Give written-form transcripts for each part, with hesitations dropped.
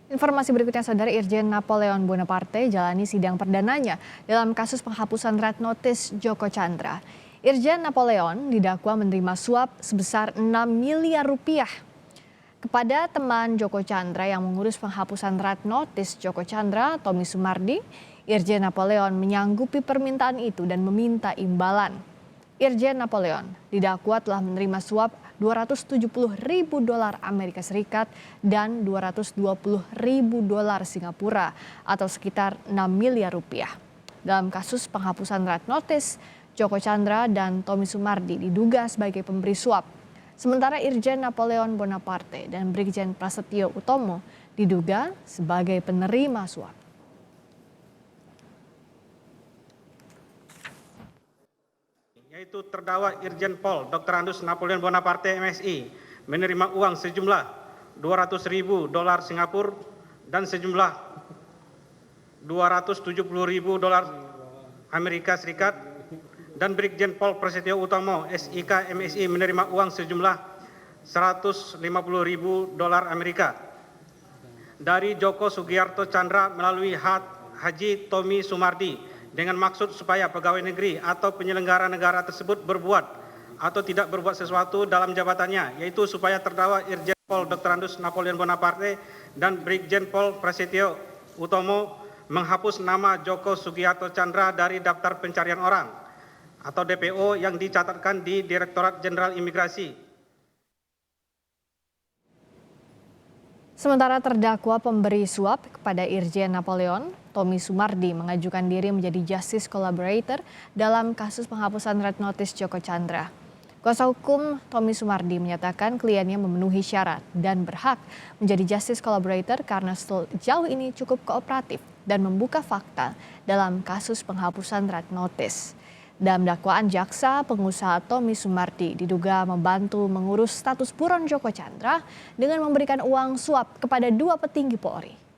Informasi berikutnya, Saudara, Irjen Napoleon Bonaparte jalani sidang perdananya dalam kasus penghapusan Red Notice Joko Chandra. Irjen Napoleon didakwa menerima suap sebesar 6 miliar rupiah kepada teman Joko Chandra yang mengurus penghapusan Red Notice Joko Chandra, Tommy Sumardi. Irjen Napoleon menyanggupi permintaan itu dan meminta imbalan. Irjen Napoleon didakwa telah menerima suap 270 ribu dolar Amerika Serikat dan 220 ribu dolar Singapura atau sekitar 6 miliar rupiah. Dalam kasus penghapusan Red Notice, Joko Chandra dan Tommy Sumardi diduga sebagai pemberi suap. Sementara Irjen Napoleon Bonaparte dan Brigjen Prasetyo Utomo diduga sebagai penerima suap. Yaitu terdakwa Irjen Pol Dr. Andes Napoleon Bonaparte MSI menerima uang sejumlah 200 ribu dolar Singapura dan sejumlah 270 ribu dolar Amerika Serikat, dan Brigjen Pol Prasetyo Utomo SIK MSI menerima uang sejumlah 150 ribu dolar Amerika dari Joko Sugiarto Chandra melalui Haji Tommy Sumardi dengan maksud supaya pegawai negeri atau penyelenggara negara tersebut berbuat atau tidak berbuat sesuatu dalam jabatannya, yaitu supaya terdakwa Irjen Pol Dr. Andes Napoleon Bonaparte dan Brigjen Pol Prasetyo Utomo menghapus nama Joko Sugiarto Chandra dari daftar pencarian orang atau DPO yang dicatatkan di Direktorat Jenderal Imigrasi. Sementara terdakwa pemberi suap kepada Irjen Napoleon, Tommy Sumardi mengajukan diri menjadi justice collaborator dalam kasus penghapusan Red Notice Joko Chandra. Kuasa hukum Tommy Sumardi menyatakan kliennya memenuhi syarat dan berhak menjadi justice collaborator karena sejauh ini cukup kooperatif dan membuka fakta dalam kasus penghapusan Red Notice. Dalam dakwaan jaksa, pengusaha Tommy Sumardi diduga membantu mengurus status buron Joko Chandra dengan memberikan uang suap kepada 2 petinggi Polri.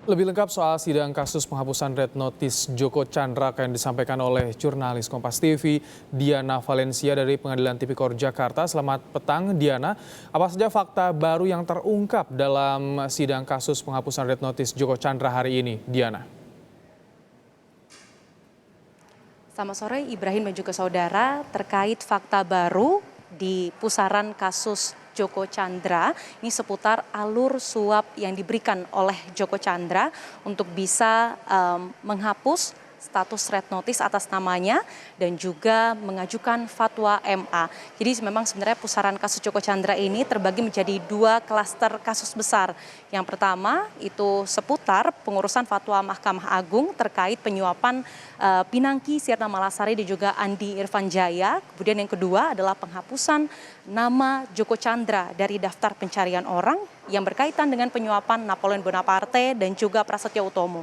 Lebih lengkap soal sidang kasus penghapusan Red Notice Joko Chandra akan disampaikan oleh jurnalis Kompas TV Diana Valencia dari Pengadilan Tipikor Jakarta. Selamat petang, Diana. Apa saja fakta baru yang terungkap dalam sidang kasus penghapusan Red Notice Joko Chandra hari ini, Diana? Selamat sore Ibrahim dan juga saudara, terkait fakta baru di pusaran kasus Joko Chandra, ini seputar alur suap yang diberikan oleh Joko Chandra untuk bisa menghapus status Red Notice atas namanya dan juga mengajukan fatwa MA. Jadi memang sebenarnya pusaran kasus Joko Chandra ini terbagi menjadi 2 klaster kasus besar. Yang pertama itu seputar pengurusan fatwa Mahkamah Agung terkait penyuapan Pinangki Sirna Malasari dan juga Andi Irfan Jaya. Kemudian yang kedua adalah penghapusan nama Joko Chandra dari daftar pencarian orang yang berkaitan dengan penyuapan Napoleon Bonaparte dan juga Prasetyo Utomo.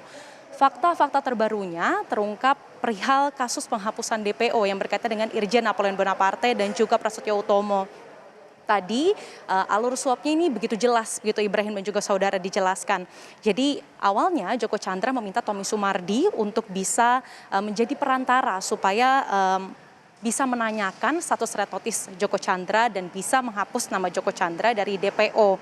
Fakta-fakta terbarunya terungkap perihal kasus penghapusan DPO yang berkaitan dengan Irjen Napoleon Bonaparte dan juga Prasetyo Utomo. Tadi alur suapnya ini begitu jelas, begitu Ibrahim dan juga saudara dijelaskan. Jadi awalnya Joko Chandra meminta Tommy Sumardi untuk bisa menjadi perantara supaya bisa menanyakan status Red Notice Joko Chandra dan bisa menghapus nama Joko Chandra dari DPO.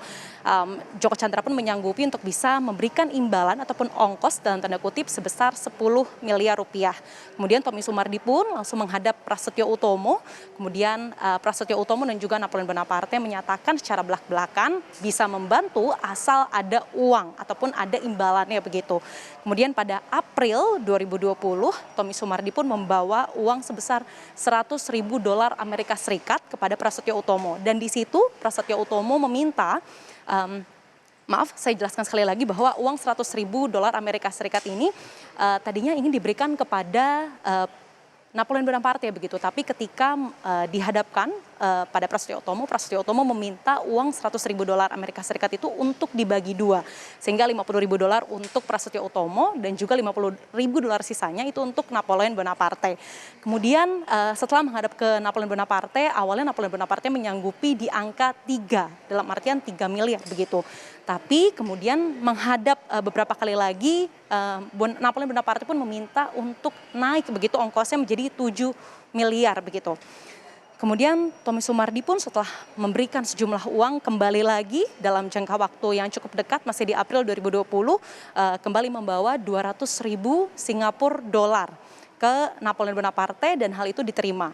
Joko Chandra pun menyanggupi untuk bisa memberikan imbalan ataupun ongkos dalam tanda kutip sebesar 10 miliar rupiah. Kemudian Tommy Sumardi pun langsung menghadap Prasetyo Utomo. Kemudian Prasetyo Utomo dan juga Napoleon Bonaparte menyatakan secara belak-belakan bisa membantu asal ada uang ataupun ada imbalannya begitu. Kemudian pada April 2020, Tommy Sumardi pun membawa uang sebesar 100 ribu dolar Amerika Serikat kepada Prasetyo Utomo. Dan di situ Prasetyo Utomo meminta, maaf saya jelaskan sekali lagi bahwa uang 100 ribu dolar Amerika Serikat ini tadinya ingin diberikan kepada Napoleon Bonaparte begitu, tapi ketika dihadapkan pada Prasetyo Utomo meminta uang 100 ribu dolar Amerika Serikat itu untuk dibagi 2, sehingga 50 ribu dolar untuk Prasetyo Utomo dan juga 50 ribu dolar sisanya itu untuk Napoleon Bonaparte. Kemudian setelah menghadap ke Napoleon Bonaparte, awalnya Napoleon Bonaparte menyanggupi di angka 3, dalam artian 3 miliar begitu. Tapi kemudian menghadap beberapa kali lagi, Napoleon Bonaparte pun meminta untuk naik begitu ongkosnya menjadi 7 miliar begitu. Kemudian Tommy Sumardi pun setelah memberikan sejumlah uang kembali lagi dalam jangka waktu yang cukup dekat, masih di April 2020, kembali membawa 200.000 Singapura dolar ke Napoleon Bonaparte dan hal itu diterima.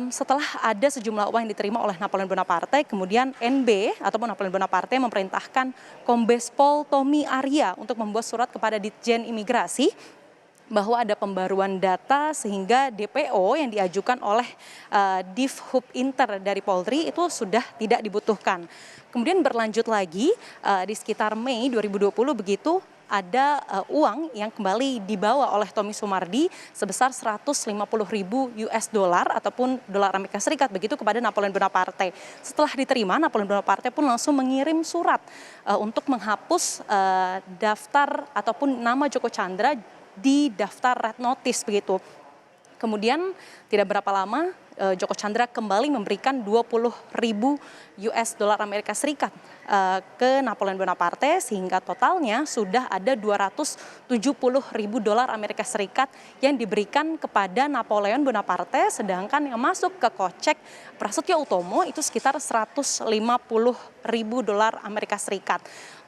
Setelah ada sejumlah uang yang diterima oleh Napoleon Bonaparte, kemudian NB ataupun Napoleon Bonaparte memerintahkan Kombes Pol Tommy Arya untuk membuat surat kepada Ditjen Imigrasi bahwa ada pembaruan data sehingga DPO yang diajukan oleh Divhub Inter dari Polri itu sudah tidak dibutuhkan. Kemudian berlanjut lagi di sekitar Mei 2020 begitu, ada uang yang kembali dibawa oleh Tommy Sumardi sebesar 150.000 US dollar ataupun dolar Amerika Serikat begitu kepada Napoleon Bonaparte. Setelah diterima, Napoleon Bonaparte pun langsung mengirim surat untuk menghapus daftar ataupun nama Djoko Chandra di daftar red notice begitu. Kemudian tidak berapa lama Djoko Chandra kembali memberikan 20.000 US dollar Amerika Serikat ke Napoleon Bonaparte sehingga totalnya sudah ada 270.000 dolar Amerika Serikat yang diberikan kepada Napoleon Bonaparte, sedangkan yang masuk ke kocek Prasetyo Utomo itu sekitar 150.000 dolar Amerika Serikat.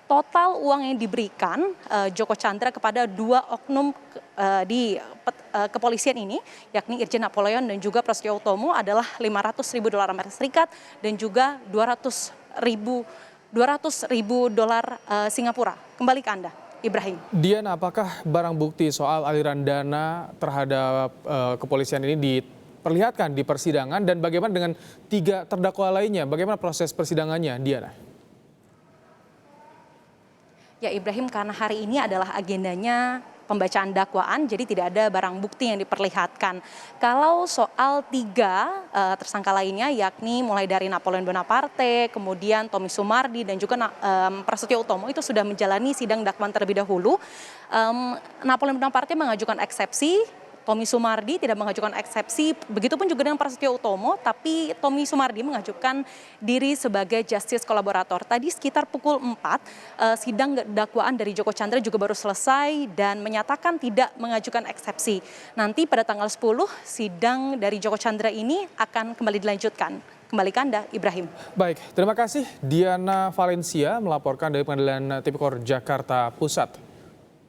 Total uang yang diberikan Djoko Chandra kepada dua oknum di kepolisian ini, yakni Irjen Napoleon dan juga Prasetyo Utomo adalah 500.000 dolar Amerika Serikat dan juga 200.000 dolar Singapura. Kembali ke Anda, Ibrahim. Diana, apakah barang bukti soal aliran dana terhadap kepolisian ini diperlihatkan di persidangan dan bagaimana dengan 3 terdakwa lainnya? Bagaimana proses persidangannya, Diana? Ya Ibrahim, karena hari ini adalah agendanya pembacaan dakwaan, jadi tidak ada barang bukti yang diperlihatkan. Kalau soal 3 tersangka lainnya, yakni mulai dari Napoleon Bonaparte, kemudian Tommy Sumardi dan juga Prasetyo Utomo itu sudah menjalani sidang dakwaan terlebih dahulu. Napoleon Bonaparte mengajukan eksepsi, Tommy Sumardi tidak mengajukan eksepsi, begitupun juga dengan Prasetyo Utomo, tapi Tommy Sumardi mengajukan diri sebagai justice kolaborator. Tadi sekitar pukul 4, sidang dakwaan dari Djoko Chandra juga baru selesai dan menyatakan tidak mengajukan eksepsi. Nanti pada tanggal 10, sidang dari Djoko Chandra ini akan kembali dilanjutkan. Kembali ke Anda, Ibrahim. Baik, terima kasih Diana Valencia melaporkan dari Pengadilan Tipikor Jakarta Pusat.